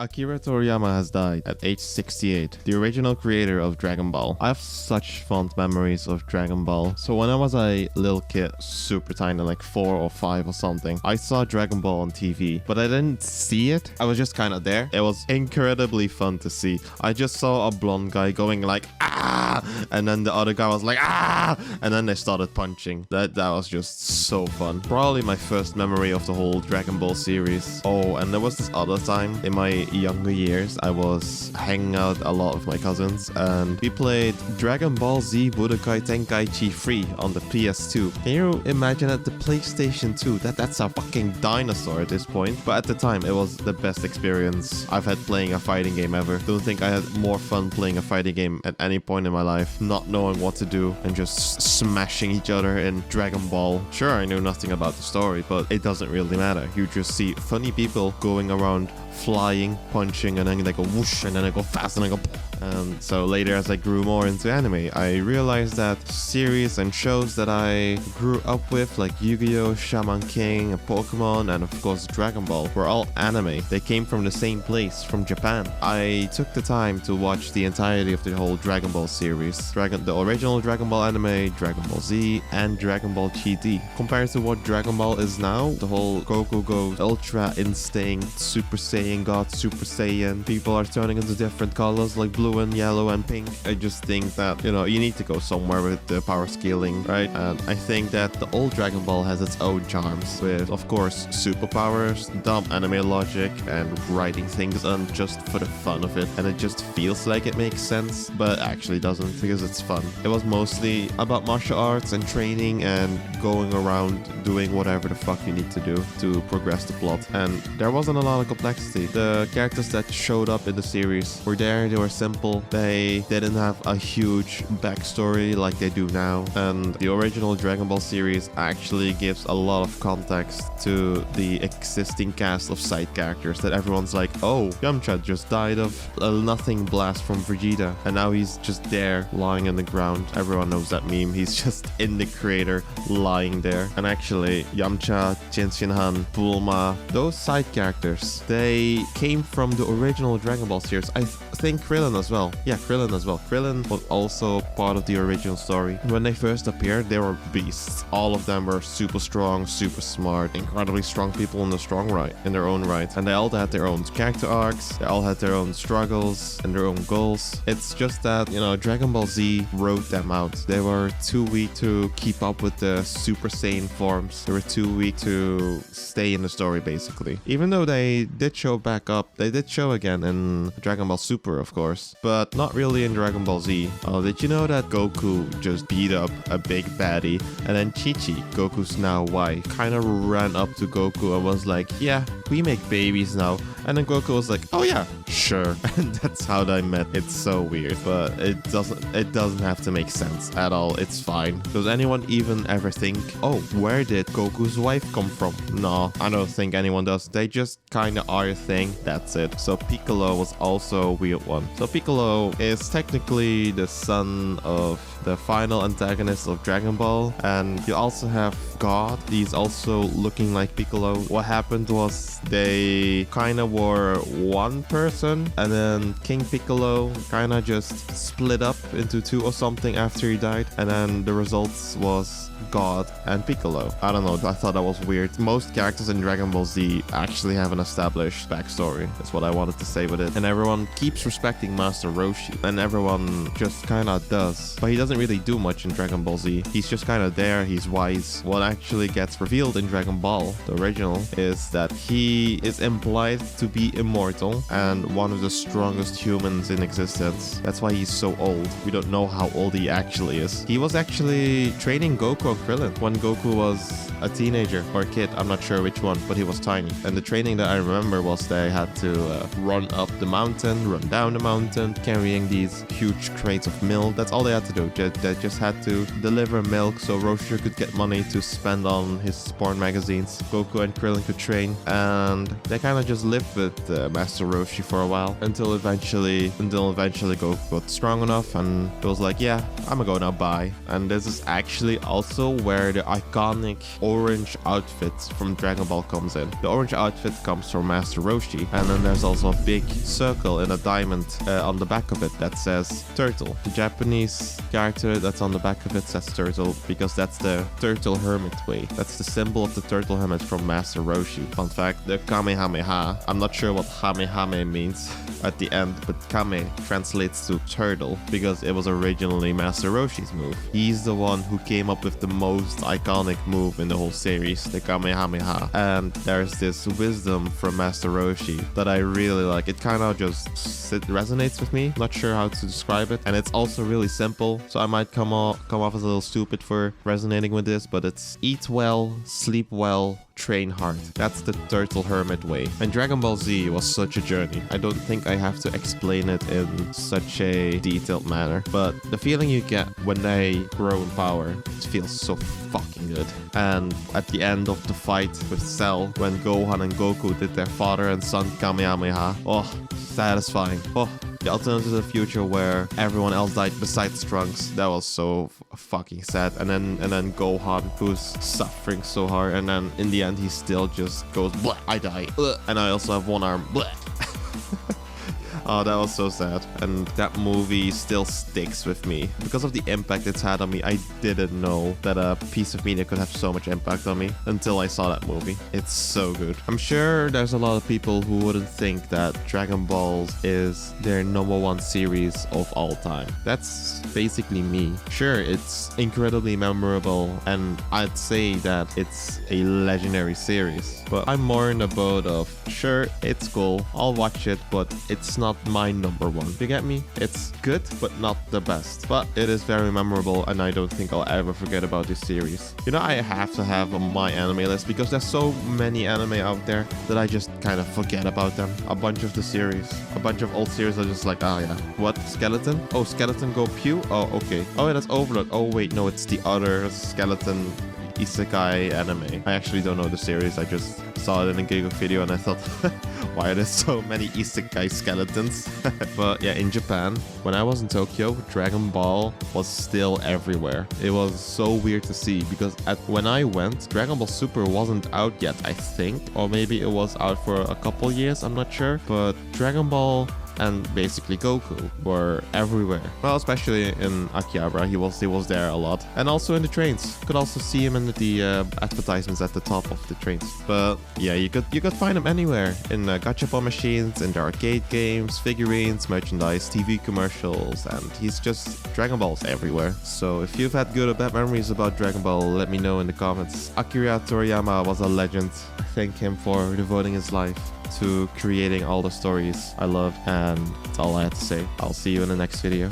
Akira Toriyama has died at age 68, the original creator of Dragon Ball. I have such fond memories of Dragon Ball. So when I was a little kid, super tiny, like 4 or 5 or something, I saw Dragon Ball on TV, but I didn't see it. I was just kind of there. It was incredibly fun to see. I just saw a blonde guy going like, ah, and then the other guy was like, ah, and then they started punching. That was just so fun. Probably my first memory of the whole Dragon Ball series. Oh, and there was this other time in my younger years, I was hanging out a lot with my cousins and we played Dragon Ball Z Budokai Tenkaichi 3 on the PS2. Can you imagine at the PlayStation 2? That's a fucking dinosaur at this point. But at the time, it was the best experience I've had playing a fighting game ever. Don't think I had more fun playing a fighting game at any point in my life, not knowing what to do and just smashing each other in Dragon Ball. Sure, I knew nothing about the story, but it doesn't really matter. You just see funny people going around flying, punching, and then they go whoosh, and then I go fast, and I go. And so later, as I grew more into anime, I realized that series and shows that I grew up with, like Yu-Gi-Oh!, Shaman King, and Pokemon, and of course Dragon Ball, were all anime. They came from the same place, from Japan. I took the time to watch the entirety of the whole Dragon Ball series. The original Dragon Ball anime, Dragon Ball Z, and Dragon Ball GT. Compared to what Dragon Ball is now, the whole Goku goes Ultra Instinct, Super Saiyan God, Super Saiyan, people are turning into different colors like blue and yellow and pink. I just think that, you need to go somewhere with the power scaling, right? And I think that the old Dragon Ball has its own charms with, of course, superpowers, dumb anime logic, and writing things on just for the fun of it. And it just feels like it makes sense, but actually doesn't because it's fun. It was mostly about martial arts and training and going around doing whatever the fuck you need to do to progress the plot. And there wasn't a lot of complexity. The characters that showed up in the series were there, they were simple, they didn't have a huge backstory like they do now, and the original Dragon Ball series actually gives a lot of context to the existing cast of side characters that everyone's like, oh, Yamcha just died of a nothing blast from Vegeta, and now he's just there lying on the ground. Everyone knows that meme. He's just in the crater lying there. And actually, Yamcha, Shinhan, Bulma, those side characters, they came from the original Dragon Ball series. I think Krillin as well. Yeah, Krillin as well. Krillin was also part of the original story. When they first appeared, they were beasts. All of them were super strong, super smart, incredibly strong people in their own right. And they all had their own character arcs. They all had their own struggles and their own goals. It's just that, Dragon Ball Z wrote them out. They were too weak to keep up with the Super Saiyan forms. They were too weak to stay in the story, basically. Even though they did show back up, they did show again in Dragon Ball Super, of course, but not really in Dragon Ball Z. Oh, did you know that Goku just beat up a big baddie, and then Chi-Chi, Goku's now wife, kind of ran up to Goku and was like, yeah, we make babies now. And then Goku was like, oh yeah, sure. And that's how they met. It's so weird, but it doesn't have to make sense at all. It's fine. Does anyone even ever think, oh, where did Goku's wife come from? No, I don't think anyone does. They just kind of are a thing. That's it. So Piccolo was also a weird one. So Piccolo is technically the son of the final antagonist of Dragon Ball, and you also have God. He's also looking like Piccolo. What happened was they kind of were one person, and then King Piccolo kind of just split up into two or something after he died, and then the results was God and Piccolo. I don't know, I thought that was weird. Most characters in Dragon Ball Z actually have an established backstory. That's what I wanted to say with it. And everyone keeps respecting Master Roshi, and everyone just kind of does. But he doesn't really do much in Dragon Ball Z. He's just kind of there, he's wise. What actually gets revealed in Dragon Ball, the original, is that he is implied to be immortal and one of the strongest humans in existence. That's why he's so old. We don't know how old he actually is. He was actually training Goku and Krillin when Goku was a teenager or a kid. I'm not sure which one, but he was tiny. And the training that I remember was they had to run up the mountain, run down the mountain, carrying these huge crates of milk. That's all they had to do. They just had to deliver milk so Roshi could get money to spend on his porn magazines. Goku and Krillin could train, and they kind of just lived with Master Roshi for a while until eventually Goku got strong enough and it was like, yeah, I'm gonna go now, bye. die. And this is actually also where the iconic orange outfit from Dragon Ball comes in. The orange outfit comes from Master Roshi, and then there's also a big circle in a diamond on the back of it that says turtle. The Japanese character that's on the back of it says turtle because that's the turtle hermit way. That's the symbol of the turtle hermit from Master Roshi. Fun fact, the Kamehameha, I'm not sure what Hamehame means at the end, but Kame translates to turtle because it was originally Master Roshi's move. He's the one who came up with the most iconic move in the whole series, the Kamehameha. And there's this wisdom from Master Roshi that I really like. It kind of just resonates with me. Not sure how to describe it. And it's also really simple, so I might come off as a little stupid for resonating with this, but it's eat well, sleep well, train hard. That's the turtle hermit way. And Dragon Ball Z was such a journey. I don't think I have to explain it in such a detailed manner, but the feeling you get when they grow in power, it feels so fucking good. And at the end of the fight with Cell, when Gohan and Goku did their father and son Kamehameha, oh, satisfying. Oh, the alternative future where everyone else died besides Trunks, that was so fucking sad. And then Gohan, who's suffering so hard, and then in the end he still just goes, bleh, I die, and I also have one arm, bleh. Oh, that was so sad. And that movie still sticks with me. Because of the impact it's had on me, I didn't know that a piece of media could have so much impact on me until I saw that movie. It's so good. I'm sure there's a lot of people who wouldn't think that Dragon Ball is their #1 series of all time. That's basically me. Sure, it's incredibly memorable, and I'd say that it's a legendary series. But I'm more in the boat of, sure, it's cool, I'll watch it, but it's not my #1. You get me? It's good, but not the best. But it is very memorable, and I don't think I'll ever forget about this series. You know, I have to have on my anime list because there's so many anime out there that I just kind of forget about them. A bunch of the series, a bunch of old series are just like, oh yeah. What? Skeleton? Oh, Skeleton Go Pew? Oh, okay. Oh, yeah, that's Overlord. Oh, wait, no, it's the other Skeleton isekai anime. I actually don't know the series. I just saw it in a Giga video and I thought, why are there so many isekai skeletons? But yeah, in Japan, when I was in Tokyo, Dragon Ball was still everywhere. It was so weird to see because when I went, Dragon Ball Super wasn't out yet, I think, or maybe it was out for a couple years, I'm not sure. But Dragon Ball and basically Goku were everywhere. Well, especially in Akihabara, he was there a lot. And also in the trains. You could also see him in the advertisements at the top of the trains. But yeah, you could find him anywhere. In gachapon machines, in the arcade games, figurines, merchandise, TV commercials, and he's just Dragon Ball's everywhere. So if you've had good or bad memories about Dragon Ball, let me know in the comments. Akira Toriyama was a legend. Thank him for devoting his life to creating all the stories I love, and that's all I had to say. I'll see you in the next video.